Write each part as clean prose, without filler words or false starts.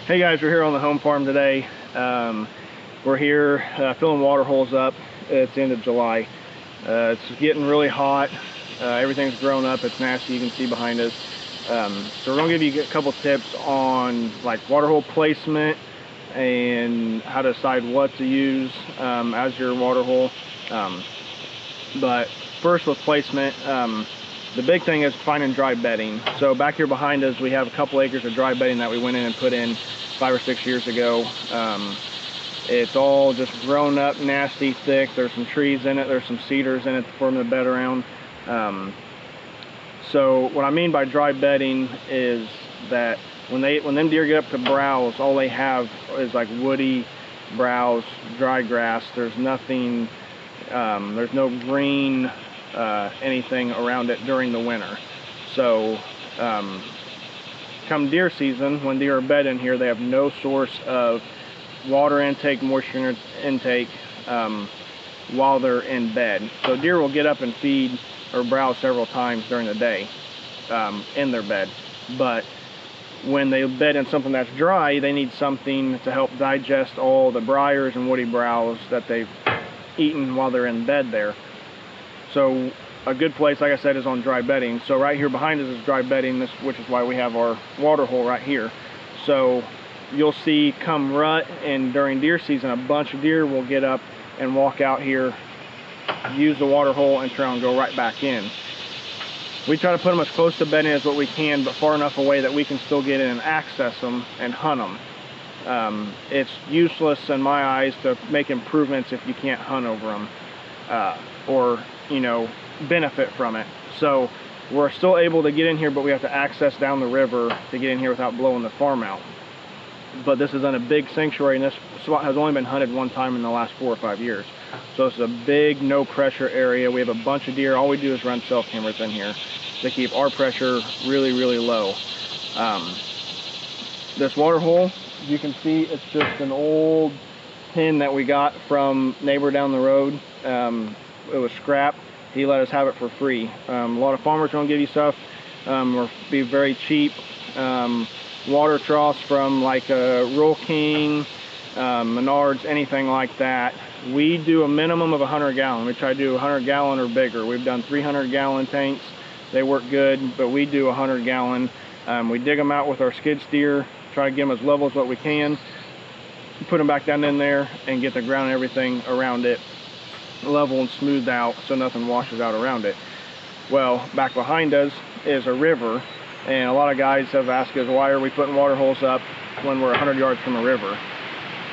Hey guys, we're here on the home farm today. We're here filling water holes up. It's the end of July. It's getting really hot. Everything's grown up. It's nasty. You can see behind us. So we're gonna give you a couple tips on like water hole placement and how to decide what to use as your water hole. But first with placement, the big thing is finding dry bedding. So back here behind us, we have a couple acres of dry bedding that we went in and put in 5 or 6 years ago. It's all just grown up, nasty, thick. There's some trees in it. There's some cedars in it to form the bed around. So what I mean by dry bedding is that when them deer get up to browse, all they have is like woody browse, dry grass. There's nothing, there's no green anything around it during the winter. So come deer season, when deer are bedding here, they have no source of water intake, moisture intake while they're in bed. So deer will get up and feed or browse several times during the day in their bed, but when they bed in something that's dry, they need something to help digest all the briars and woody browse that they've eaten while they're in bed there. So a good place, like I said, is on dry bedding. So right here behind us is dry bedding, which is why we have our water hole right here. So you'll see come rut and during deer season, a bunch of deer will get up and walk out here, use the water hole, and try and go right back in. We try to put them as close to bedding as what we can, but far enough away that we can still get in and access them and hunt them. It's useless in my eyes to make improvements if you can't hunt over them or, you know, benefit from it. So we're still able to get in here, but we have to access down the river to get in here without blowing the farm out. But this is in a big sanctuary, and this spot has only been hunted one time in the last 4 or 5 years. So it's a big, no pressure area. We have a bunch of deer. All we do is run cell cameras in here to keep our pressure really, really low. This water hole, you can see, it's just an old pin that we got from neighbor down the road. It was scrap. He let us have it for free. A lot of farmers don't give you stuff or be very cheap. Water troughs from like Rural King, Menards, anything like that. We do a minimum of 100 gallon. We try to do 100 gallon or bigger. We've done 300 gallon tanks. They work good, but we do 100 gallon. We dig them out with our skid steer, try to get them as level as what we can, put them back down in there and get the ground and everything around it level and smoothed out so nothing washes out around it. Well, back behind us is a river, and a lot of guys have asked us, why are we putting water holes up when we're 100 yards from a river?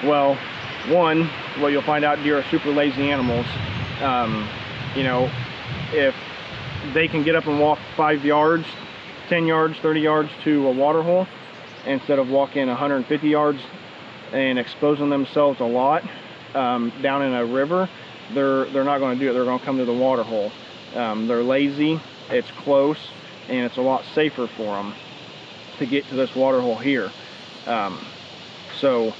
Well, one, what you'll find out, deer are super lazy animals. You know, if they can get up and walk 5 yards, 10 yards, 30 yards to a water hole instead of walking 150 yards and exposing themselves a lot down in a river, they're not going to do it. They're going to come to the water hole. They're lazy, it's close, and it's a lot safer for them to get to this water hole here. So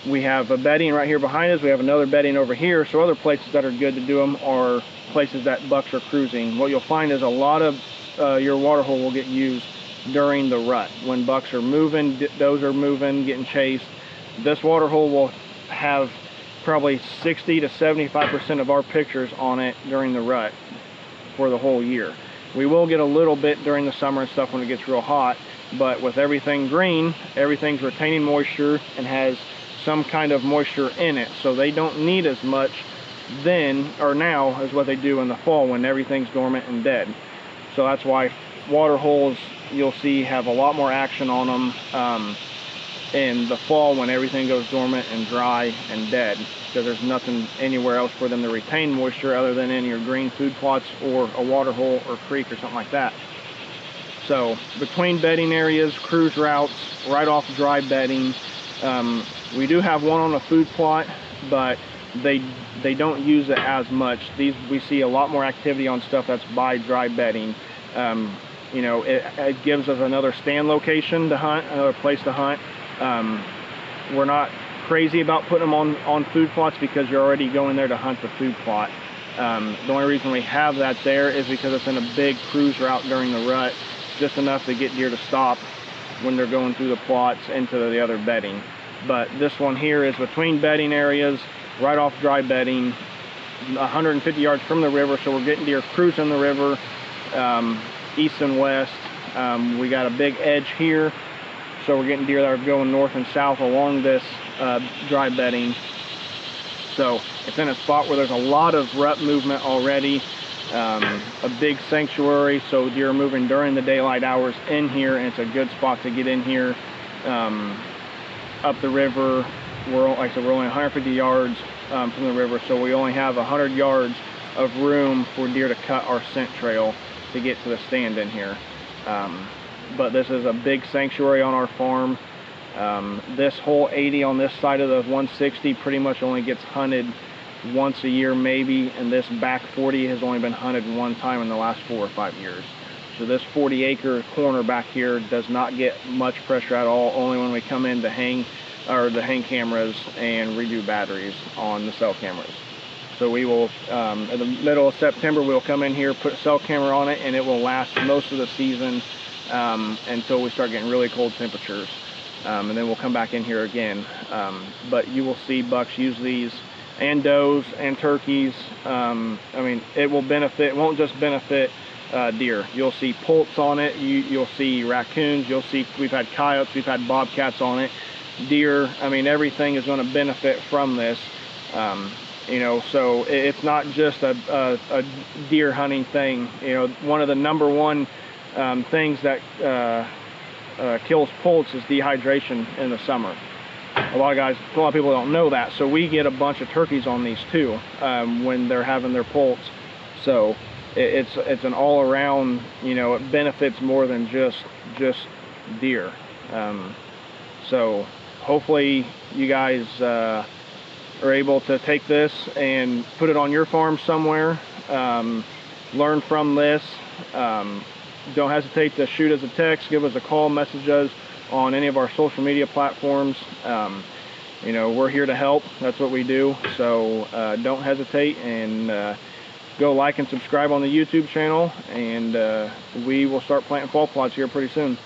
we have a bedding right here behind us. We have another bedding over here. So other places that are good to do them are places that bucks are cruising. What you'll find is a lot of your water hole will get used during the rut. When bucks are moving, does are moving, getting chased, this water hole will have probably 60 to 75% of our pictures on it during the rut for the whole year. We will get a little bit during the summer and stuff when it gets real hot, but with everything green, everything's retaining moisture and has some kind of moisture in it, so they don't need as much then or now as what they do in the fall when everything's dormant and dead. So that's why water holes, you'll see, have a lot more action on them in the fall when everything goes dormant and dry and dead, because there's nothing anywhere else for them to retain moisture other than in your green food plots or a water hole or creek or something like that. So between bedding areas, cruise routes, right off dry bedding, we do have one on a food plot, but they don't use it as much. We see a lot more activity on stuff that's by dry bedding. You know, it gives us another stand location to hunt, another place to hunt. We're not crazy about putting them on food plots because you're already going there to hunt the food plot. The only reason we have that there is because it's in a big cruise route during the rut, just enough to get deer to stop when they're going through the plots into the other bedding. But this one here is between bedding areas, right off dry bedding, 150 yards from the river, so we're getting deer cruising the river, east and west. We got a big edge here, so we're getting deer that are going north and south along this dry bedding. So it's in a spot where there's a lot of rut movement already, a big sanctuary, so deer are moving during the daylight hours in here, and it's a good spot to get in here. Up the river, like I said, we're only 150 yards from the river, so we only have 100 yards of room for deer to cut our scent trail to get to the stand in here. But this is a big sanctuary on our farm. This whole 80 on this side of the 160 pretty much only gets hunted once a year maybe, and this back 40 has only been hunted one time in the last 4 or 5 years. So this 40-acre corner back here does not get much pressure at all, only when we come in to hang cameras and redo batteries on the cell cameras. So we will, in the middle of September, we'll come in here, put a cell camera on it, and it will last most of the season until we start getting really cold temperatures. And then we'll come back in here again. But you will see bucks use these, and does and turkeys. I mean, it will benefit, it won't just benefit deer. You'll see poults on it, you'll see raccoons, you'll see, we've had coyotes, we've had bobcats on it, deer. I mean, everything is going to benefit from this. You know, so it's not just a deer hunting thing. You know, one of the #1 things that kills poults is dehydration in the summer. A lot of people don't know that, so we get a bunch of turkeys on these too when they're having their poults. So it's an all-around, you know, it benefits more than just deer. So hopefully you guys are able to take this and put it on your farm somewhere, learn from this. Don't hesitate to shoot us a text, give us a call, message us on any of our social media platforms. You know, we're here to help. That's what we do. So don't hesitate, and go like and subscribe on the YouTube channel, and we will start planting fall plots here pretty soon.